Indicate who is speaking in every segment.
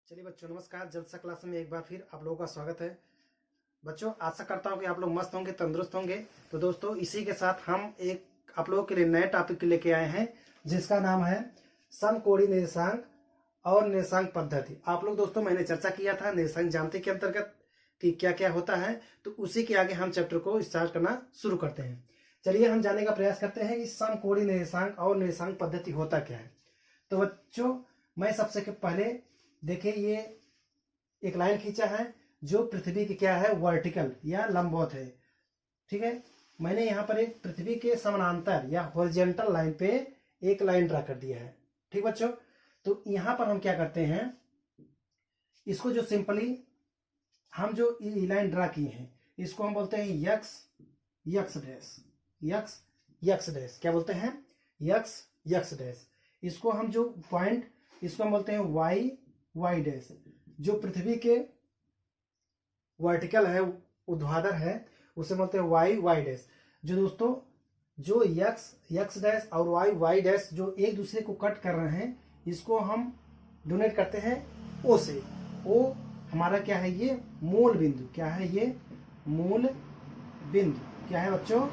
Speaker 1: चलिए बच्चों, नमस्कार। जलसा क्लास में एक बार फिर आप लोगों का स्वागत है। बच्चों, आशा करता हूं कि आप लोग मस्त होंगे, तंदुरुस्त होंगे। तो दोस्तों, इसी के साथ हम एक आप लोगों के लिए नए टॉपिक लेके आए हैं, जिसका नाम है समकोणीय निर्देशांक और निर्देशांक पद्धति। आप लोग दोस्तों, मैंने चर्चा किया था निर्देशांक ज्यामिति के अंतर्गत कि क्या क्या होता है, तो उसी के आगे हम चैप्टर को स्टार्ट करना शुरू करते हैं। चलिए हम जानने का प्रयास करते हैं कि समकोणीय निर्देशांक और निर्देशांक पद्धति होता क्या है। तो बच्चों, मैं सबसे पहले देखिए, ये एक लाइन खींचा है जो पृथ्वी की क्या है, वर्टिकल या लंबवत है। ठीक है, मैंने यहाँ पर एक पृथ्वी के समानांतर या हॉरिजॉन्टल लाइन पे एक लाइन ड्रा कर दिया है। ठीक बच्चों, तो यहाँ पर हम क्या करते हैं, इसको जो सिंपली हम जो लाइन ड्रा की है, इसको हम बोलते हैं x x dash, x x dash. क्या बोलते हैं? X x dash. इसको हम जो पॉइंट, इसको हम बोलते हैं वाई वाई डैश। जो पृथ्वी के वर्टिकल है, ऊर्ध्वाधर है, उसे बोलते हैं वाई वाई डैश। जो दोस्तों, जो यक्स यक्स डैश और वाई वाई डैश जो एक दूसरे को कट कर रहे हैं, इसको हम डोनेट करते हैं ओ से। ओ हमारा क्या है, ये मूल बिंदु। क्या है ये? मूल बिंदु। क्या है बच्चों?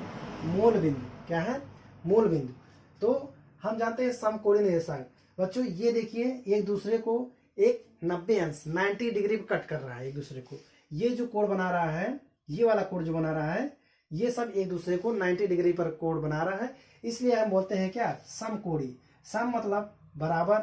Speaker 1: मूल बिंदु। क्या है? मूल बिंदु। तो हम जानते हैं समकोणीय निर्देशांक। बच्चों, ये देखिए, एक दूसरे को एक 90 अंश 90 डिग्री पर कट कर रहा है एक दूसरे को। ये जो कोण बना रहा है, ये वाला कोण जो बना रहा है, ये सब एक दूसरे को 90 डिग्री पर कोण बना रहा है। इसलिए हम बोलते हैं क्या, समकोणीय। सम मतलब बराबर,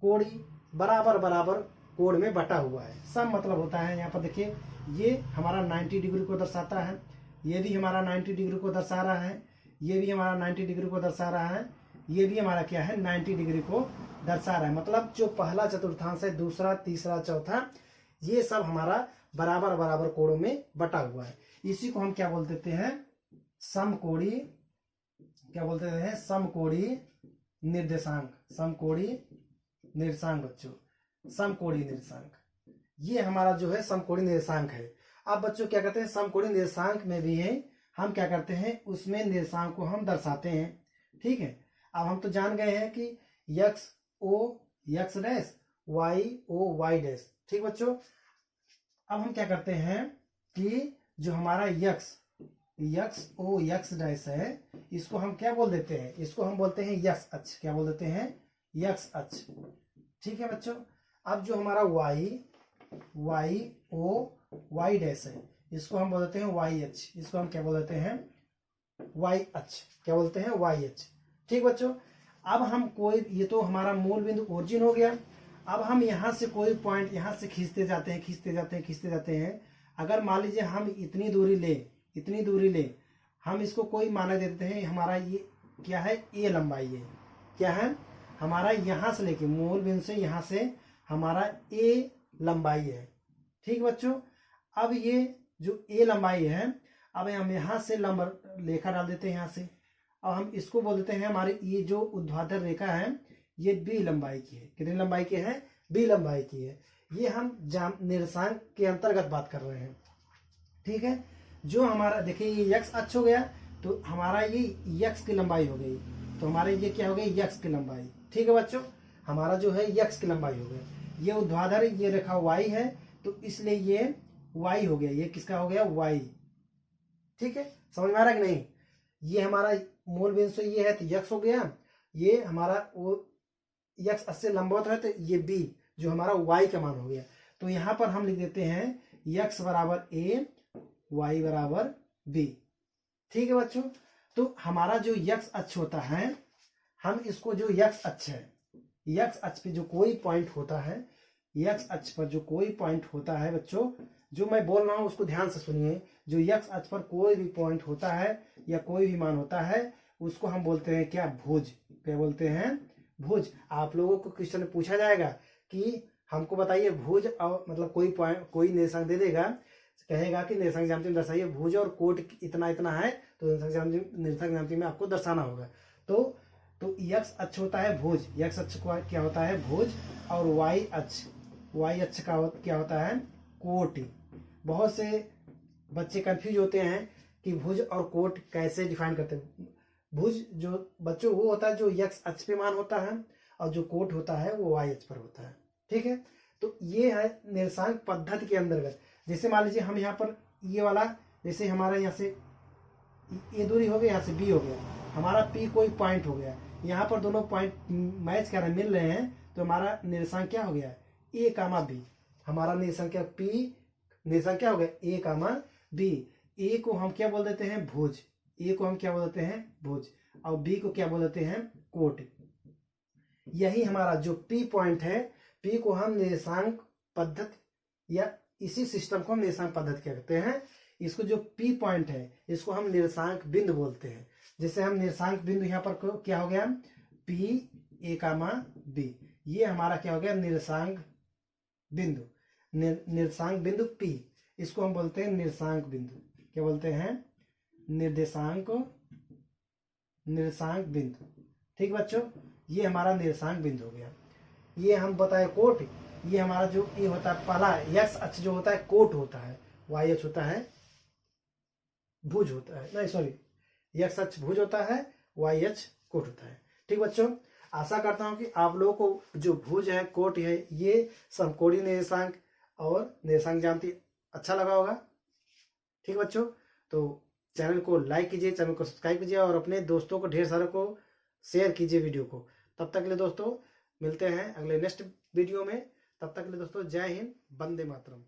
Speaker 1: कोणीय बराबर बराबर कोण में बटा हुआ है। सम मतलब होता है, यहाँ पर देखिए, ये हमारा 90 डिग्री को दर्शाता है, ये भी हमारा 90 डिग्री को दर्शा रहा है, ये भी हमारा 90 डिग्री को दर्शा रहा है, ये भी हमारा क्या है, 90 डिग्री को दर्शा रहा है। मतलब जो पहला चतुर्थांश है, दूसरा, तीसरा, चौथा, ये सब हमारा बराबर बराबर कोणों में बटा हुआ है। इसी को हम क्या बोल देते हैं, समकोणीय। क्या बोलते हैं? समकोणीय निर्देशांक। समकोणीय निर्देशांक बच्चों, समकोणीय निर्देशांक, ये हमारा जो है समकोणीय निर्देशांक है। अब बच्चों क्या करते हैं, समकोणीय निर्देशांक में भी है, हम क्या करते हैं, उसमें निर्देशांक को हम दर्शाते हैं। ठीक है, अब हम तो जान गए हैं कि X O X dash, Y O Y dash. ठीक बच्चों, अब हम क्या करते हैं कि जो हमारा x x O X dash है, इसको हम क्या बोल देते हैं, इसको हम बोलते हैं यक्स अक्ष। क्या बोल देते हैं? यक्स अक्ष। ठीक है बच्चों, अब जो हमारा Y Y O Y dash है, इसको हम बोल देते हैं वाई अक्ष। इसको हम क्या बोल देते हैं? वाई अक्ष। क्या बोलते हैं? वाई अक्ष। ठीक बच्चों, अब हम कोई, ये तो हमारा मूल बिंदु ओरिजिन हो गया। अब हम यहाँ से कोई पॉइंट यहाँ से खींचते जाते हैं, खींचते जाते हैं, खींचते जाते हैं। अगर मान लीजिए हम इतनी दूरी ले, इतनी दूरी ले, हम इसको कोई माना देते हैं, हमारा ये क्या है, ए लंबाई है। क्या है? हमारा यहाँ से लेके मूल बिंदु से यहाँ से हमारा ए लंबाई है। ठीक बच्चों, अब ये जो ए लंबाई है, अब हम यहाँ से लंब रेखा डाल देते हैं यहाँ से। अब हम इसको बोल देते हैं, हमारी ये जो ऊर्ध्वाधर रेखा है, ये बी लंबाई की है। कितनी लंबाई की है? बी लंबाई की है। ये हम निर्देशांक के अंतर्गत बात कर रहे हैं। ठीक है, जो हमारा देखिए, ये यक्स अक्ष हो गया, तो हमारा ये यक्स की लंबाई हो गई, तो हमारे ये क्या हो गई, यक्स की लंबाई। ठीक है बच्चों, हमारा जो है यक्स की लंबाई हो गई। ये ऊर्ध्वाधर, ये रेखा वाई है, तो इसलिए ये वाई हो गया। ये किसका हो गया? वाई। ठीक है, समझ में आ रहा है कि नहीं? ये हमारा मूल बिंदु से ये है, तो यक्स हो गया। ये हमारा वो यक्स अक्ष से लंबवत है, तो ये बी जो हमारा वाई का मान हो गया। तो यहाँ पर हम लिख देते हैं यक्स बराबर ए, वाई बराबर बी। ठीक है बच्चों, तो हमारा जो यक्स अक्ष होता है, हम इसको जो यक्स अक्ष है, यक्स अक्ष पे जो कोई पॉइंट होता है, यक्स अक्ष पर जो कोई पॉइंट होता है बच्चों, जो मैं बोल रहा हूं उसको ध्यान से सुनिए। जो यक्स अक्ष पर कोई भी पॉइंट होता है या कोई भी मान होता है, उसको हम बोलते हैं क्या, भुज। क्या बोलते हैं? भुज। आप लोगों को क्वेश्चन में पूछा जाएगा कि हमको बताइए भुज, और मतलब कोई पॉइंट, कोई निर्देशांक दे देगा, कहेगा कि निर्देशांक ज्यामिति में दर्शाइए भुज और कोट इतना इतना है, तो निर्देशांक ज्यामिति में आपको दर्शाना होगा। तो यक्स अक्ष होता है भुज, यक्स अक्ष क्या होता है, भुज। और वाई अक्ष का क्या होता है, कोट। बहुत से बच्चे कंफ्यूज होते हैं कि भुज और कोट कैसे डिफाइन करते हैं। भुज जो बच्चों वो होता है जो यक्स अक्ष पे मान होता है, और जो कोट होता है वो वाई अक्ष पर होता है। ठीक है, तो ये है निर्देशांक पद्धति के अंतर्गत। जैसे मान लीजिए हम यहाँ पर ये वाला, जैसे हमारा यहाँ से ये दूरी हो गई, यहाँ से बी हो गया, हमारा पी कोई पॉइंट हो गया, यहाँ पर दोनों पॉइंट मैच कर रहे, मिल रहे हैं, तो हमारा निर्देशांक क्या हो गया, ए कामा बी। हमारा निर्देशांक क्या, पी निर्देशांक क्या हो गया, ए कामा बी। ए को हम क्या बोल देते हैं, भुज, ए को हम क्या बोल देते हैं, भुज, और बी को क्या बोल देते हैं, कोट। यही हमारा जो पी पॉइंट है, पी को हम निर्देशांक पद्धति या इसी सिस्टम को हम निर्देशांक पद्धति कहते हैं। इसको जो पी पॉइंट है इसको हम निर्देशांक बिंदु बोलते हैं। जैसे हम निर्देशांक बिंदु यहाँ पर क्या हो गया, पी ए कामा बी, ये हमारा क्या हो गया, निर्देशांक बिंदु। निर्देशांक बिंदु पी, इसको हम बोलते हैं निर्देशांक बिंदु। क्या बोलते हैं, निर्देशांक बिंदु। ठीक बच्चों, ये हमारा निर्देशांक बिंदु हो गया। ये हम बताए कोट, ये हमारा जो ये होता है पहला एक्स अक्ष जो होता है कोट होता है, वाई अक्ष होता है भुज होता है, नहीं सॉरी, एक्स अक्ष भुज होता है, वाई अक्ष कोट होता है। ठीक बच्चों, आशा करता हूं कि आप लोगों को जो भुज है, कोट है, ये समकोणीय निर्देशांक और निर्देशांक ज्यामिति अच्छा लगा होगा। ठीक बच्चों, तो चैनल को लाइक कीजिए, चैनल को सब्सक्राइब कीजिए और अपने दोस्तों को ढेर सारे को शेयर कीजिए वीडियो को। तब तक के लिए दोस्तों मिलते हैं अगले नेक्स्ट वीडियो में। तब तक के लिए दोस्तों जय हिंद, वंदे मातरम।